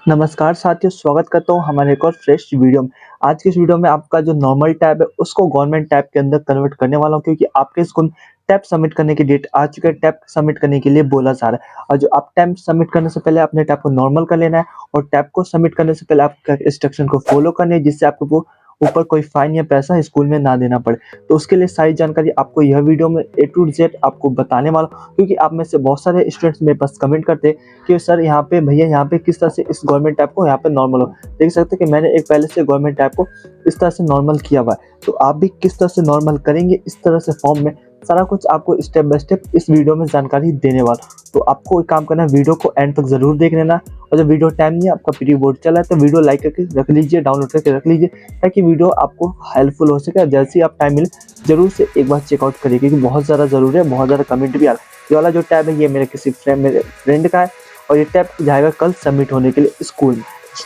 नमस्कार साथियों, स्वागत करता हूँ हमारे एक और फ्रेश वीडियो में। आज की इस वीडियो में आपका जो नॉर्मल टैब है उसको गवर्नमेंट टैब के अंदर कन्वर्ट करने वाला हूँ, क्योंकि आपके स्कूल में टैब सबमिट करने की डेट आ चुकी है। टैब सबमिट करने के लिए बोला जा रहा है और जो आप टैब सबमिट करने से पहले अपने टैब को नॉर्मल कर लेना है और टैब को सबमिट करने से पहले आपका इंस्ट्रक्शन को फॉलो करनी है, जिससे आपको वो ऊपर कोई फाइन या पैसा स्कूल में ना देना पड़े। तो उसके लिए सारी जानकारी आपको यह वीडियो में ए टू जेड आपको बताने वाला हूँ, क्योंकि आप में से बहुत सारे स्टूडेंट्स मेरे पास कमेंट करते हैं कि सर यहाँ पे भैया यहाँ पे किस तरह से इस गवर्नमेंट ऐप को यहाँ पे नॉर्मल हो। देख सकते हैं कि मैंने एक पहले से गवर्नमेंट ऐप को इस तरह से नॉर्मल किया हुआ है, तो आप भी किस तरह से नॉर्मल करेंगे इस तरह से फॉर्म में, सारा कुछ आपको स्टेप बाय स्टेप इस वीडियो में जानकारी देने वाला। तो आपको एक काम करना है, वीडियो को एंड तक जरूर देख लेना। और जब वीडियो टाइम नहीं है, आपका प्री बोर्ड चला है, तो वीडियो लाइक करके रख लीजिए, डाउनलोड करके रख लीजिए, ताकि वीडियो आपको हेल्पफुल हो सके। जैसे ही आप टाइम मिले जरूर से एक बार चेकआउट करिए, क्योंकि बहुत ज़्यादा ज़रूरी है, बहुत ज़्यादा कमेंट भी आ रहा है। ये वाला जो टैब है ये मेरे किसी फ्रेंड का है और ये टैब जाएगा कल सबमिट होने के लिए स्कूल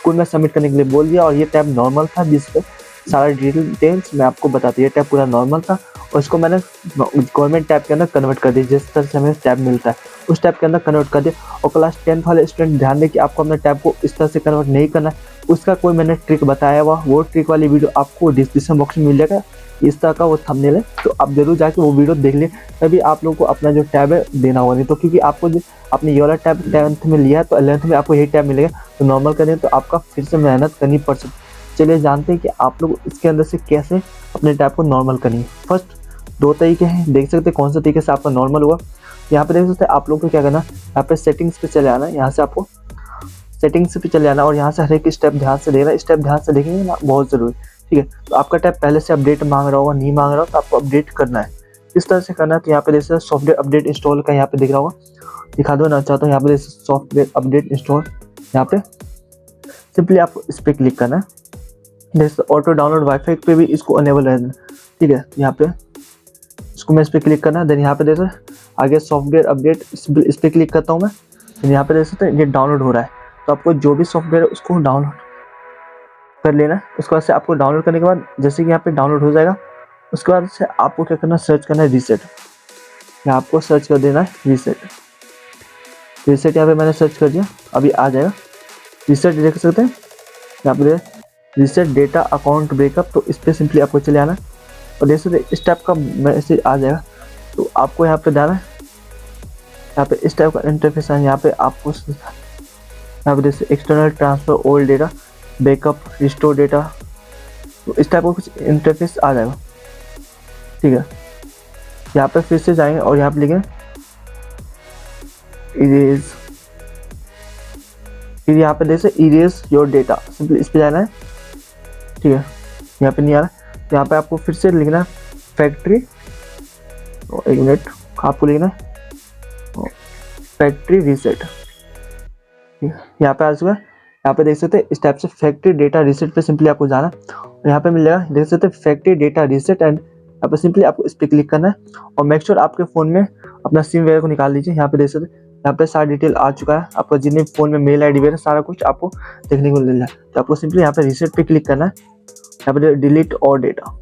में सबमिट करने के लिए बोल दिया। और ये टैब नॉर्मल था, जिसपे सारा डिटेल्स मैं आपको बताती है। टैब पूरा नॉर्मल था और इसको मैंने गवर्नमेंट टैब के अंदर कन्वर्ट कर दिया, जिस तरह से हमें टैब मिलता है उस टैब के अंदर कन्वर्ट कर दिया। और क्लास 10 वाले स्टूडेंट ध्यान दें कि आपको अपने टैब को इस तरह से कन्वर्ट नहीं करना है, उसका कोई मैंने ट्रिक बताया हुआ, वो ट्रिक वाली वीडियो आपको डिस्क्रिप्शन बॉक्स में मिल जाएगा। इस तरह का वो थंबनेल है, तो आप जरूर जाके वो वीडियो देख लें, तभी आप लोगों को अपना जो टैब है देना होगा। नहीं तो क्योंकि आपको जो आपने ये वाला टैब 10th में लिया है, तो 11th में आपको यही टैब मिलेगा, तो नॉर्मल करें तो आपका फिर से मेहनत करनी पड़ सकती है। चलिए जानते हैं कि आप लोग इसके अंदर से कैसे अपने टैब को नॉर्मल करेंगे। फर्स्ट 2 तरीके हैं, देख सकते हैं कौन सा तरीके से आपका नॉर्मल हुआ। यहाँ पे देख सकते हैं आप लोग को क्या करना है, यहाँ पे सेटिंग्स पे चले आना है। यहाँ से आपको सेटिंग्स पे चले आना और यहाँ से हर एक स्टेप ध्यान से देखना। स्टेप ध्यान से देखेंगे ना, बहुत ज़रूरी, ठीक है। तो आपका टैब पहले से अपडेट मांग रहा होगा, नहीं मांग रहा हो तो आपको अपडेट करना है। इस तरह से करना है। तो यहाँ पे देख सकते सॉफ्टवेयर अपडेट इंस्टॉल का यहाँ पे दिख रहा होगा, दिखा दो ना चाहता हूँ। यहाँ पे देख सकते सॉफ्टवेयर अपडेट इंस्टॉल, यहाँ पे सिंपली आपको इस पर क्लिक करना है। जैसे ऑटो डाउनलोड वाईफाई पे भी इसको अनेबल रहना, ठीक है। यहाँ पे इसको मैं इस पर क्लिक करना है। देन यहाँ पे देख सकते आगे सॉफ्टवेयर अपडेट, इस पर क्लिक करता हूँ मैं। देन यहाँ पे देख सकते ये डाउनलोड हो रहा है, तो आपको जो भी सॉफ्टवेयर है उसको डाउनलोड कर लेना है। उसके बाद से आपको डाउनलोड करने के बाद जैसे कि यहाँ पे डाउनलोड हो जाएगा, उसके बाद से आपको क्या करना है, सर्च करना है रीसेट। यहाँ आपको सर्च कर देना है रीसेट यहाँ पे मैंने सर्च कर दिया, अभी आ जाएगा रीसेट। देख सकते हैं यहाँ पे रीसेट डेटा अकाउंट ब्रेकअप, तो इस पर सिंपली आपको चले आना है और देख सकते इस टाइप का मैसेज आ जाएगा। तो आपको यहाँ पे डालना है, यहाँ पे इस टाइप का इंटरफेस है। यहाँ पे आपको यहाँ पे जैसे external transfer old data backup restore data, तो इस टाइप का कुछ इंटरफेस आ जाएगा, ठीक है। यहाँ पे फिर से जाएंगे और यहाँ पे लिखेंगे इरेज, फिर यहाँ पे जैसे इरेज योर डेटा, सिंपली इस पे जाना है, ठीक है। यहाँ पे नहीं आ रहा, यहाँ पे आपको फिर से लिखना है फैक्ट्री, एक मिनट, आपको लिखना है फैक्ट्री रीसेट, यहाँ पे आ चुका है। यहाँ पे देख सकते हैं इस टाइप से फैक्ट्री डेटा रीसेट पे सिंपली आपको जाना है और यहाँ पे मिलेगा, देख सकते हैं फैक्ट्री डेटा रीसेट, एंड यहाँ पे सिंपली आपको इस पर क्लिक करना है और मेक श्योर आपके फ़ोन में अपना सिम वगैरह को निकाल लीजिए। यहाँ पे देख सकते हैं यहाँ पे सारा डिटेल आ चुका है, आपका जितने फ़ोन में मेल ID वगैरह सारा कुछ आपको देखने को मिल रहा है। तो आपको सिंपली यहाँ पे रीसेट पे क्लिक करना है, यहाँ पे डिलीट और डेटा,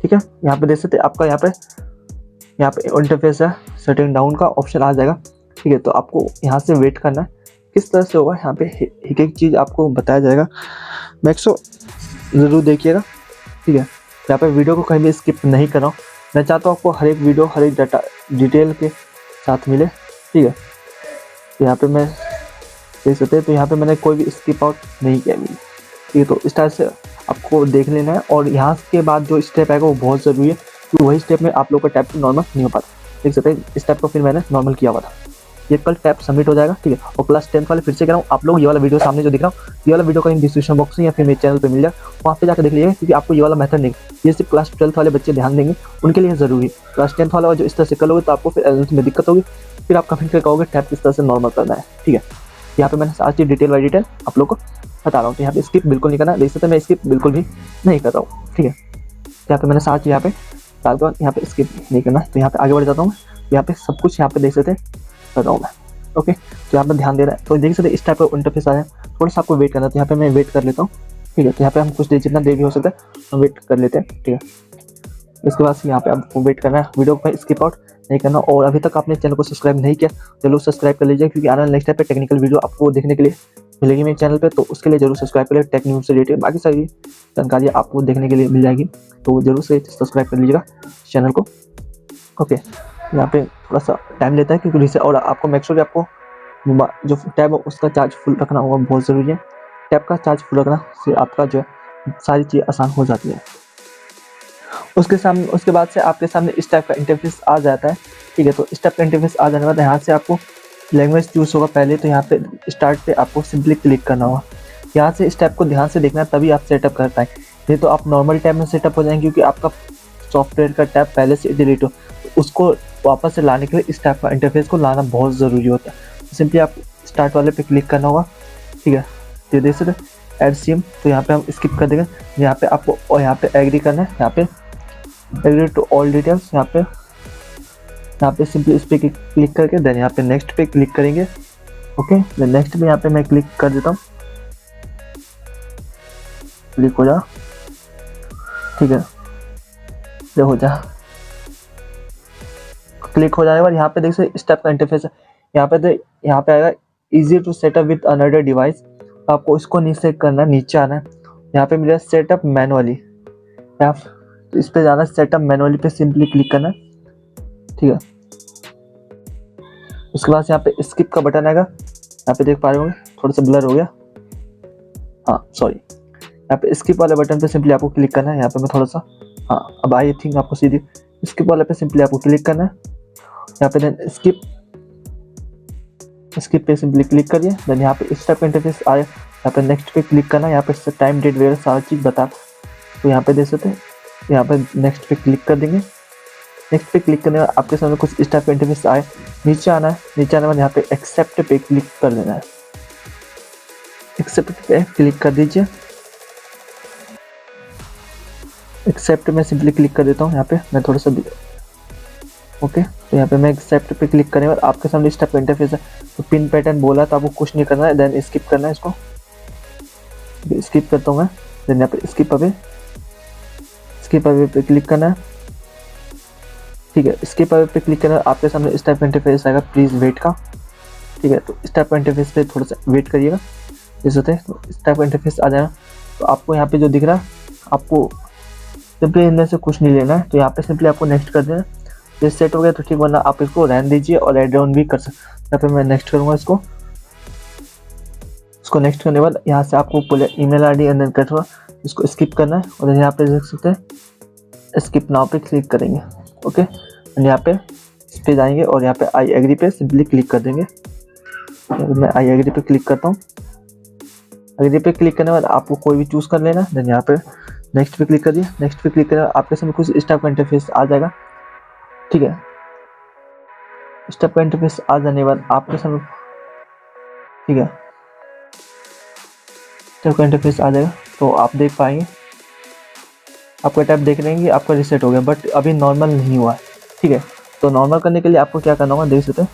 ठीक है। यहाँ पे देख सकते हैं आपका यहाँ पे इंटरफेस है, सेटिंग डाउन का ऑप्शन आ जाएगा, ठीक है। तो आपको यहाँ से वेट करना है, किस तरह से होगा यहाँ पे एक एक चीज़ आपको बताया जाएगा, मैक्सो ज़रूर देखिएगा, ठीक है। यहाँ पे वीडियो को कहीं भी स्किप नहीं कर रहा हूँ, मैं चाहता हूँ आपको हर एक वीडियो हर एक डाटा डिटेल के साथ मिले, ठीक है। तो यहाँ पे मैं देख सकते हैं, तो यहाँ पे मैंने कोई भी स्किप आउट नहीं किया, ठीक है। तो इस तरह से आपको देख लेना है और यहाँ के बाद जो स्टेप आएगा वो बहुत ज़रूरी है, क्योंकि वही स्टेप में आप लोग का टैब नॉर्मल नहीं हो पाता। देख सकते हैं इस टैब को फिर मैंने नॉर्मल किया हुआ था, ये कल टैब सबमिट हो जाएगा, ठीक है। और क्लास 10 वाले फिर से कह रहा हूँ, आप लोग ये वाला वीडियो सामने जो दिख रहा हूँ, ये वाला वीडियो कहीं डिस्क्रिप्शन बॉक्स में या फिर मेरे चैनल पे मिल जाए, वहाँ पे जाकर देख लीजिएगा, क्योंकि आपको ये वाला मेथड नहीं, ये सिर्फ क्लास 12 वाले बच्चे ध्यान देंगे, उनके लिए ज़रूरी है। क्लास 10 वाला जो इस तरह से करोगे तो आपको फिर 11th में दिक्कत होगी, फिर आप कमेंट करके कहोगे टैब किस तरह से नॉर्मल करना है, ठीक है। यहाँ पे मैंने सारी चीज़ डिटेल बाई डिटेल आप लोग को बता रहा हूँ, तो यहाँ पे स्किप बिल्कुल नहीं करना, देख सकते मैं स्किप बिल्कुल भी नहीं कर रहा हूँ, ठीक है। यहाँ पे मैंने सारी चीज़ यहाँ पे डाल कर यहाँ पे स्किप नहीं करना, तो यहाँ पे आगे बढ़ जाता हूँ। यहाँ पे सब कुछ यहाँ पे देख सकते कर रहा हूँ मैं, ओके। तो यहाँ पे ध्यान दे रहा है, तो देख सकते इस टाइप का इंटरफेस आया, थोड़ा सा आपको वेट करना है, तो यहाँ पे मैं वेट कर लेता हूँ, ठीक है। तो यहाँ पे हम कुछ देर, जितना देर भी हो सकता है हम वेट कर लेते हैं, ठीक है। इसके बाद यहाँ पे आपको वेट करना है, वीडियो को स्किप आउट नहीं करना। और अभी तक आपने चैनल को सब्सक्राइब नहीं किया, चलो सब्सक्राइब कर लीजिए, क्योंकि आने वाले नेक्स्ट टाइप पे टेक्निकल वीडियो आपको देखने के लिए मिलेगी मेरे चैनल पे, तो उसके लिए जरूर सब्सक्राइब करें। टेक न्यूज़ से रिलेटेड बाकी सारी जानकारी आपको देखने के लिए मिल जाएगी, तो जरूर से सब्सक्राइब कर लीजिएगा चैनल को। ओके, यहाँ पे थोड़ा सा टाइम लेता है क्योंकि रीसेट, और आपको मेक श्योर कि आपको जो टैब है उसका चार्ज फुल रखना होगा, बहुत ज़रूरी है। टैब का चार्ज फुल रखना से आपका जो है सारी चीज़ आसान हो जाती है। उसके बाद से आपके सामने इस टाइप का इंटरफेस आ जाता है। ठीक है, तो इस टाइप का इंटरफेस आ जाने के बाद यहाँ से आपको लैंग्वेज चूज होगा पहले, तो यहाँ पे स्टार्ट पे आपको सिंपली क्लिक करना होगा। यहाँ से इस टाइप को ध्यान से देखना, तभी आप सेटअप कर पाएँ। नहीं तो आप नॉर्मल टैब में सेटअप हो जाएंगे, क्योंकि आपका सॉफ्टवेयर का टैब पहले से डिलीट हो, तो उसको वापस से लाने के लिए इस टाइप का इंटरफेस को लाना बहुत ज़रूरी होता है। तो सिंपली आप स्टार्ट वाले पे क्लिक करना होगा। ठीक है, तो देख सकते ऐड सीएम, तो यहाँ पे हम स्किप कर देंगे। यहाँ पे आपको और यहाँ पे एग्री करना है, यहाँ पे एग्री टू ऑल डिटेल्स, यहाँ पे सिंपली इस पे क्लिक करके देन यहाँ पे नेक्स्ट पे क्लिक करेंगे। ओके, देन नेक्स्ट पे यहाँ पे मैं क्लिक कर देता हूँ, क्लिक हो जा। ठीक है, ये हो जा, क्लिक हो जाने के बाद यहाँ पे देख सकते इस टाइप का इंटरफेस है। यहाँ पे आएगा easy to setup with another device, आपको इसको नीचे करना है, नीचे आना है। यहाँ पे मिलेगा सेटअप मैनुअली, तो इस पे जाना है, सेटअप मैनुअली पे सिंपली क्लिक करना है। ठीक है, उसके बाद यहाँ पे स्किप का बटन आएगा, यहाँ पे देख पा रहे होंगे थोड़ा सा ब्लर हो गया, हाँ सॉरी। यहाँ पे स्किप वाले बटन पे सिंपली आपको क्लिक करना है। यहाँ पे मैं थोड़ा सा, हाँ अब आई थिंक आपको सीधी स्किप वाले पे सिंपली आपको क्लिक करना है। यहाँ पे देन स्किप पे सिंपली क्लिक करिए। देन यहाँ पे इस टाइप का इंटरफेस आए, यहाँ पे नेक्स्ट पे क्लिक करना है। यहाँ पे टाइम डेट वगैरह सारी चीज़ बता, तो यहाँ पे देख सकते हैं, यहाँ पे नेक्स्ट पे क्लिक कर देंगे। नेक्स्ट पे क्लिक करने के बाद आपके सामने कुछ इस टाइप का इंटरफेस आए, नीचे आना है। नीचे आने के बाद यहाँ पे एक्सेप्ट पे क्लिक कर देना है, एक्सेप्ट पे क्लिक कर दीजिए। एक्सेप्ट में सिंपली क्लिक कर देता हूँ, यहाँ पे मैं थोड़ा सा ओके, तो यहाँ पे मैं एक्सेप्ट पे क्लिक करने के बाद आपके सामने इस टाइप का इंटरफेस है। तो पिन पैटर्न बोला तो आपको कुछ नहीं करना है, देन स्किप करना है इसको। स्किप करता हूँ मैं, देन यहाँ पे स्किप अवे पे क्लिक करना है। ठीक है, स्किप अवे पे क्लिक करना है, आपके सामने इस टाइप का इंटरफेस आएगा, प्लीज़ वेट का। ठीक है, तो इस टाइप का इंटरफेस पे थोड़ा सा वेट करिएगा, जैसे होते हैं तो इस टाइप का इंटरफेस आ जाएगा। तो आपको यहाँ पे जो दिख रहा है, आपको सिंपली इनमें से कुछ नहीं लेना है, तो यहाँ पे सिंपली आपको नेक्स्ट कर देना। ये सेट हो गया तो ठीक, वरना आप इसको रहने दीजिए और एड ऑन भी कर सकते। यहाँ पे मैं नेक्स्ट करूँगा इसको नेक्स्ट करने के बाद यहाँ से आपको पूरे ईमेल आईडी अंदर करना, इसको स्किप करना है। और यहाँ पे देख सकते हैं स्किप नाउ पे क्लिक करेंगे। ओके, यहाँ पे इस पे जाएंगे और यहाँ पे आई एग्री पे सिंपली क्लिक कर देंगे। मैं आई एग्री पे क्लिक करता हूँ। एग्री पे क्लिक करने के बाद आपको कोई भी चूज़ कर लेना, देन यहाँ पे नेक्स्ट पे क्लिक कर दिया। नेक्स्ट पे क्लिक करने आपके सामने कुछ इस टाइप का इंटरफेस आ जाएगा। ठीक है, इस टाइप का इंटरफेस आ जाने के बाद आपके सामने, ठीक है, टाइप का इंटरफेस आ जाएगा, तो आप देख पाएंगे, आपका टैब देख रहे हैं कि आपका रीसेट हो गया, बट अभी नॉर्मल नहीं हुआ है। ठीक है, तो नॉर्मल करने के लिए आपको क्या करना होगा, देख सकते हैं।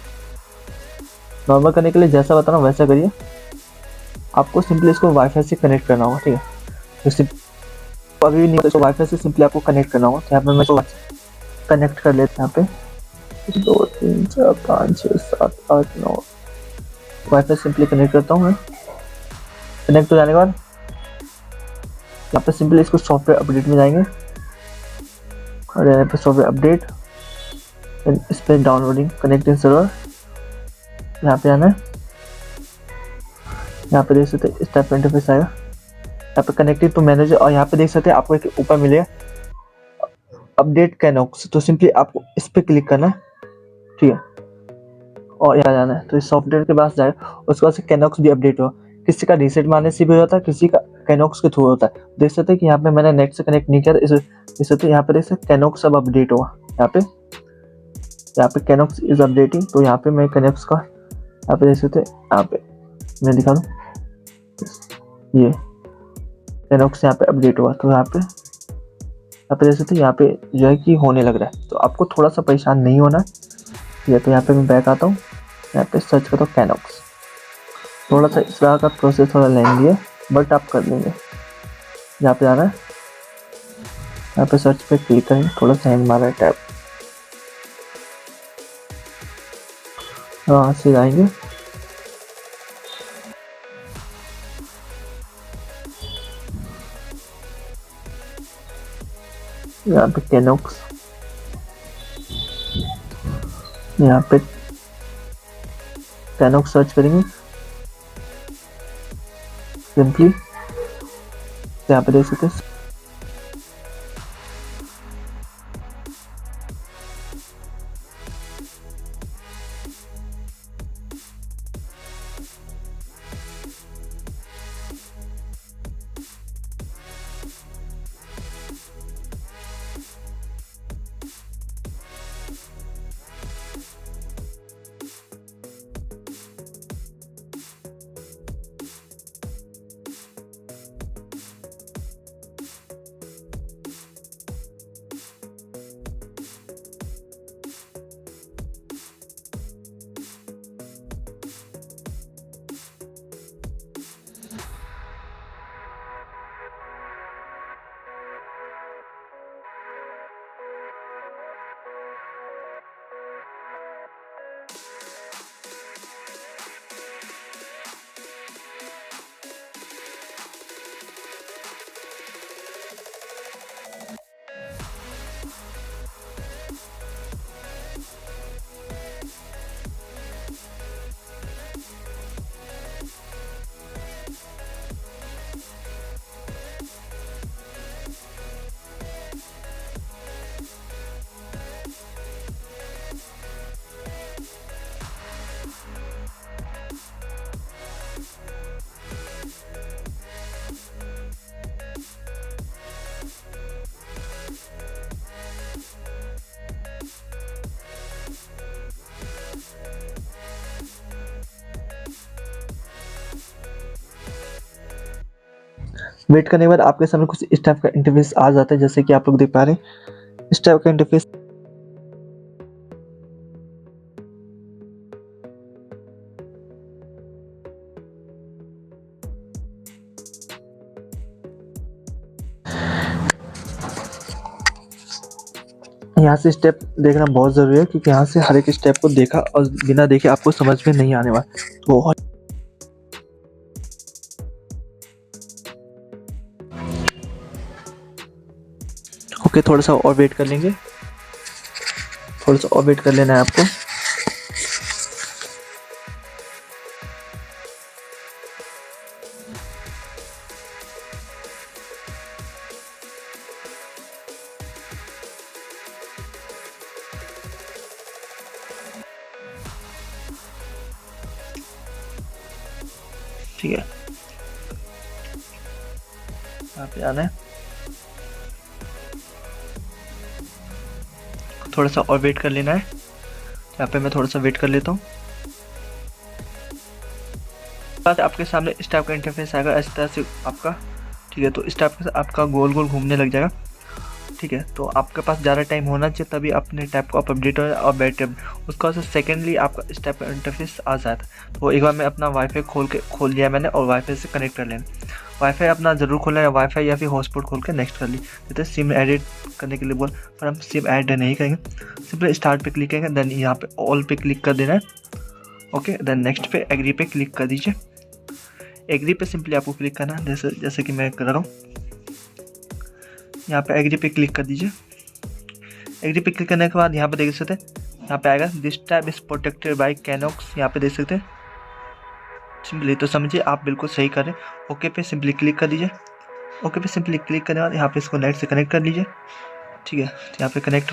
नॉर्मल करने के लिए जैसा बता रहा हूँ वैसा करिए। आपको सिंपली इसको वाईफाई से कनेक्ट करना होगा। ठीक है, तो अभी नहीं, तो वाईफाई से सिंपली आपको कनेक्ट करना होगा। तो यहाँ पर मैं इसको कनेक्ट कर लेते हैं। यहाँ पे 2 3 4 5 6 7 8 9 वाईफाई सिंपली कनेक्ट करता हूँ मैं। कनेक्ट हो जाने के बाद यहाँ पे सिंपली इसको सॉफ्टवेयर अपडेट में जाएंगे और यहाँ पे सॉफ्टवेयर अपडेट, इस पर डाउनलोडिंग कनेक्टिंग सर्वर, यहाँ पे आना है। यहाँ पे देख सकते हैं इस टाइप का इंटरफेस आएगा, यहाँ पे कनेक्टेड टू मैनेजर, और यहाँ पे देख सकते हैं आपको एक ऊपर मिलेगा अपडेट कैनॉक्स, तो सिंपली आपको इस पे क्लिक करना है। ठीक है, और यहाँ जाना है, तो इस सॉफ्टवेयर के पास जाए, उसके बाद से कैनॉक्स भी अपडेट हो। किसी का रीसेट मारने से भी होता है, किसी का कैनॉक्स के थ्रू होता है। देख सकते हैं कि यहाँ पे मैंने नेट से कनेक्ट नहीं किया, देख सकते हैं यहाँ पे देख सकते कैनॉक्स सब अपडेट हुआ। यहाँ पे कैनॉक्स इज अपडेटिंग, तो यहाँ पे मैं कैनॉक्स का यहाँ पे देख सकते हैं, यहाँ पे मैं दिखा दूँ, ये कैनॉक्स यहाँ पे अपडेट हुआ। तो यहाँ पे देख सकते हैं, यहाँ पे जो है कि होने लग रहा है। तो आपको थोड़ा सा परेशान नहीं होना है। ठीक है, तो यहाँ पे मैं बैक आता हूँ, यहाँ पे सर्च करता हूँ कैनॉक्स। थोड़ा सा इस तरह का प्रोसेस थोड़ा लेंदी है, बट आप कर लेंगे। यहाँ पे आना है, यहाँ पे सर्च पे क्लिक करेंगे, थोड़ा सा हैंग मारा है टैब, यहाँ से जाएंगे, यहाँ पे कैनोक्स, यहाँ पे कैनोक्स सर्च करेंगे सिंपली, यहाँ पे देख सकते हैं। वेट करने के बाद आपके सामने कुछ इस टाइप का इंटरफेस आ जाता है, जैसे कि आप लोग देख पा रहे हैं इस टाइप का इंटरफेस। यहाँ से स्टेप देखना बहुत जरूरी है, क्योंकि यहाँ से हर एक स्टेप को देखा और बिना देखे आपको समझ में नहीं आने वाला। तो ओके, थोड़ा सा और वेट कर लेंगे, थोड़ा सा और वेट कर लेना है आपको। ठीक है, यहाँ पे आना है, थोड़ा सा और वेट कर लेना है। यहाँ पे मैं थोड़ा सा वेट कर लेता हूँ। आपके सामने इस टाइप का इंटरफेस आएगा, इस तरह से आपका। ठीक है, तो इस टाइप का आपका गोल गोल घूमने लग जाएगा। ठीक है, तो आपके पास ज़्यादा टाइम होना चाहिए, तभी अपने टैब को आप अपडेट हो और बैटरी उसके बाद सेकेंडली आपका इस टाइप का इंटरफेस आ जाता है। तो एक बार मैं अपना वाईफाई खोल लिया मैंने, और वाईफाई से कनेक्ट कर लेना। वाईफाई अपना ज़रूर खोलना है, वाईफाई या फिर हॉटस्पॉट खोल के नेक्स्ट कर ली। जैसे सिम एडिट करने के लिए बोल, पर हम सिम ऐड नहीं करेंगे, सिंपली स्टार्ट पे क्लिक करेंगे, देन यहाँ पे ऑल पे क्लिक कर देना है। ओके, देन नेक्स्ट पे एग्री पे क्लिक कर दीजिए। एग्री पे सिंपली आपको क्लिक करना है, जैसे कि मैं कर रहा हूँ। यहाँ पे एग्री पे क्लिक कर दीजिए। एग्री पे क्लिक करने के बाद यहाँ पे देख सकते हैं, यहाँ पे आएगा this tab is protected by Canox. यहाँ पे देख सकते हैं सिंपली, तो समझिए आप बिल्कुल सही कर रहे हैं। ओके पे सिंपली क्लिक कर दीजिए। ओके पे सिंपली क्लिक करने के बाद यहाँ पे इसको नेट से कनेक्ट कर लीजिए। ठीक है, तो यहाँ पे कनेक्ट,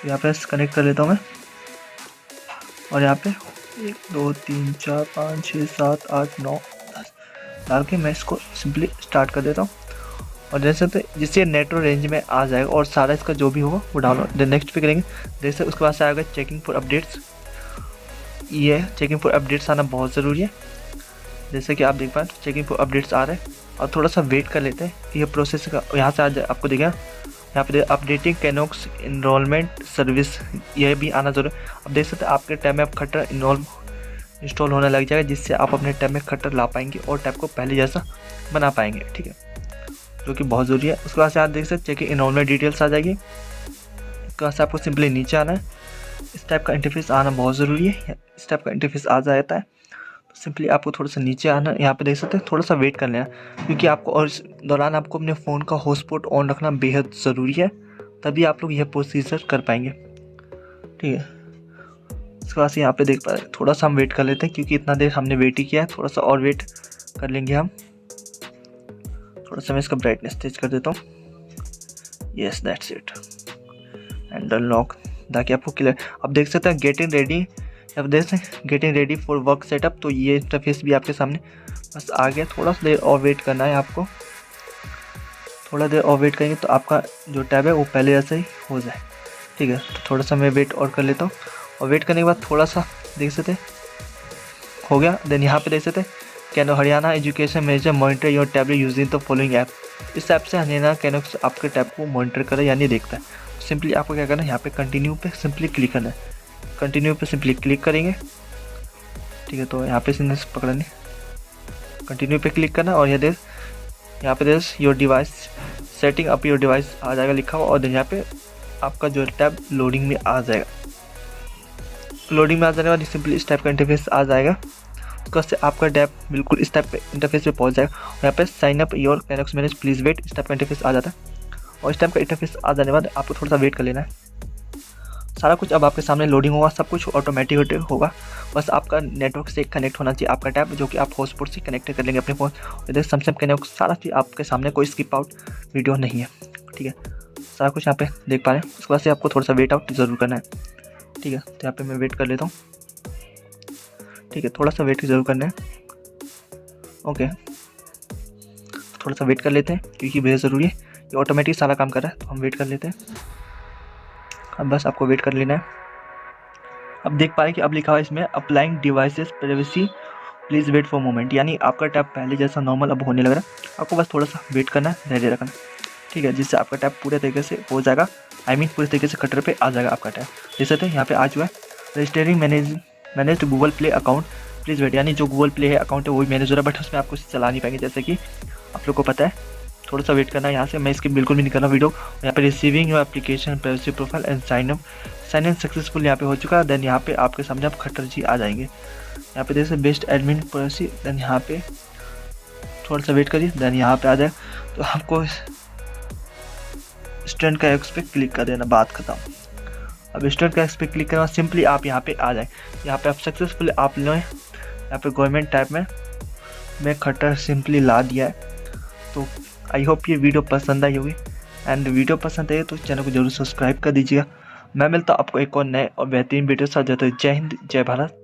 यहाँ पे कनेक्ट कर लेता हूँ मैं, और यहाँ पे 1 2 3 4 5 6 7 8 9 10 डाल के मैं इसको सिंपली स्टार्ट कर देता हूँ। और जैसे तो जिससे नेटवर्क रेंज में आ जाएगा और सारा इसका जो भी होगा वो डाउनलोड नेक्स्ट पे करेंगे। जैसे उसके बाद से आएगा चेकिंग फॉर अपडेट्स। ये चेकिंग फॉर अपडेट्स आना बहुत ज़रूरी है। जैसे कि आप देख पाए चेकिंग फॉर अपडेट्स आ रहे हैं, और थोड़ा सा वेट कर लेते हैं ये प्रोसेस का। यहाँ से आज आपको दिखेगा यहाँ पे अपडेटिंग कैनोक्स इनरोलमेंट सर्विस, यह भी आना जरूरी है। अब देख सकते हैं आपके टैब में अब खट्टर इंस्टॉल होने लग जाएगा, जिससे आप अपने टैब में खट्टर ला पाएंगे और टैब को पहले जैसा बना पाएंगे। ठीक है, जो कि बहुत ज़रूरी है। उसके बाद से आप देख सकते चेकिंग इनरोलमेंट डिटेल्स आ जाएगी। उसके बाद से आपको सिंपली नीचे आना है। इस टाइप का इंटरफेस आना बहुत ज़रूरी है। इस टाइप का इंटरफेस आ जाता है, तो सिंपली आपको थोड़ा सा नीचे आना, यहाँ पे देख सकते हैं, थोड़ा सा वेट कर लेना, क्योंकि आपको और इस दौरान आपको अपने फ़ोन का हॉटस्पॉट ऑन रखना बेहद ज़रूरी है, तभी आप लोग यह प्रोसीजर कर पाएंगे। ठीक है, इसके बाद यहाँ पे देख पा रहे हैं, थोड़ा सा हम वेट कर लेते हैं, क्योंकि इतना देर हमने वेट ही किया है, थोड़ा सा और वेट कर लेंगे हम। थोड़ा सा मैं इसका ब्राइटनेस तेज कर देता हूँ। Yes, that's it, and unlock, ताकि आपको क्लियर। अब देख सकते हैं गेटिंग रेडी, अब देख सकते हैं getting ready for work setup, तो ये इंटरफेस भी आपके सामने बस आ गया। थोड़ा सा देर और वेट करना है आपको, थोड़ा देर और वेट करेंगे तो आपका जो टैब है वो पहले जैसे ही हो जाए। ठीक है, तो थोड़ा सा मैं वेट और कर लेता हूँ, और वेट करने के बाद थोड़ा सा देख सकते हो गया। देन यहाँ पे देख सकते canoe Haryana education manager monitor your tab using the following app. इस ऐप से हरियाणा कैनो आपके टैब को मॉनिटर करे यानी देखता है। सिंपली आपको क्या करना है, यहाँ पे कंटिन्यू पे सिंपली क्लिक करना है, कंटिन्यू पे सिंपली क्लिक करेंगे। ठीक है, तो यहाँ पे सिंपली पकड़ने, कंटिन्यू पे क्लिक करना, और यहाँ पे देख your device setting up your device आ जाएगा लिखा हुआ, और यहाँ पे आपका जो टैब लोडिंग में आ जाएगा। लोडिंग में आ जाने के बाद सिंपली इस टाइप का इंटरफेस आ जाएगा, उसका से आपका टैब बिल्कुल इस टाइप पे इंटरफेस पे पहुंच जाएगा। यहाँ पे sign up your Canox manage please wait, इस टाइप का इंटरफेस आ जाता है, और इस टाइप का इंटरफेस आ जाने के बाद आपको थोड़ा सा वेट कर लेना है। सारा कुछ अब आपके सामने लोडिंग होगा, सब कुछ ऑटोमेटिक होगा, बस आपका नेटवर्क से कनेक्ट होना चाहिए आपका टैब, जो कि आप हॉटस्पॉट से कनेक्ट कर लेंगे अपने फ़ोन। इधर सैमसंग कैनोक्स सारा चीज़ आपके सामने, कोई स्किप आउट वीडियो नहीं है। ठीक है, सारा कुछ यहाँ पे देख पा रहे हैं। उसके बाद से आपको थोड़ा सा वेट आउट ज़रूर करना है। ठीक है, तो यहाँ पे मैं वेट कर लेता हूँ। ठीक है, थोड़ा सा वेट ज़रूर करना है। ओके, थोड़ा सा वेट कर लेते हैं, क्योंकि बेहद ज़रूरी है, ये ऑटोमेटिक सारा काम कर रहा है, तो हम वेट कर लेते हैं। अब बस आपको वेट कर लेना है। अब देख पाए कि अब लिखा हुआ है इसमें applying devices privacy please wait for moment, यानी आपका टैब पहले जैसा नॉर्मल अब होने लग रहा है। आपको बस थोड़ा सा वेट करना है, धैर्य रखना। ठीक है, जिससे आपका टैब पूरे तरीके से हो जाएगा, पूरे तरीके से कटर पे आ जाएगा आपका टैब। देख सकते हैं यहाँ पे आ चुका है, registering manage Google Play account please wait, यानी जो गूगल प्ले है अकाउंट है वही मैनेज हो रहा है, बट उसमें आपको चला नहीं पाएंगे, जैसे कि आप लोग को पता है। थोड़ा सा वेट करना है यहाँ से, मैं इसकी बिल्कुल भी नहीं कर रहा वीडियो। यहाँ पे receiving your application privacy profile and sign in successful यहाँ पे हो चुका है। देन यहाँ पे आपके सामने आप खट्टर जी आ जाएंगे। यहाँ पे जैसे बेस्ट एडमिन पॉलिसी, देन यहाँ पे थोड़ा सा वेट करिए, देन यहाँ पे आ जाए तो आपको स्टूडेंट का एक्स पे क्लिक कर देना, बात खत्म। अब स्टूडेंट का एक्स पे क्लिक करना, सिंपली आप यहाँ पे आ जाए। यहाँ पे आप सक्सेसफुल आप लें, यहाँ पे गवर्नमेंट टाइप में मैं खट्टर सिंपली ला दिया है। तो आई होप ये वीडियो पसंद आई होगी, एंड वीडियो पसंद आए तो चैनल को जरूर सब्सक्राइब कर दीजिएगा। मैं मिलता हूँ आपको एक और नए और बेहतरीन वीडियो के साथ। जय हिंद, जय भारत।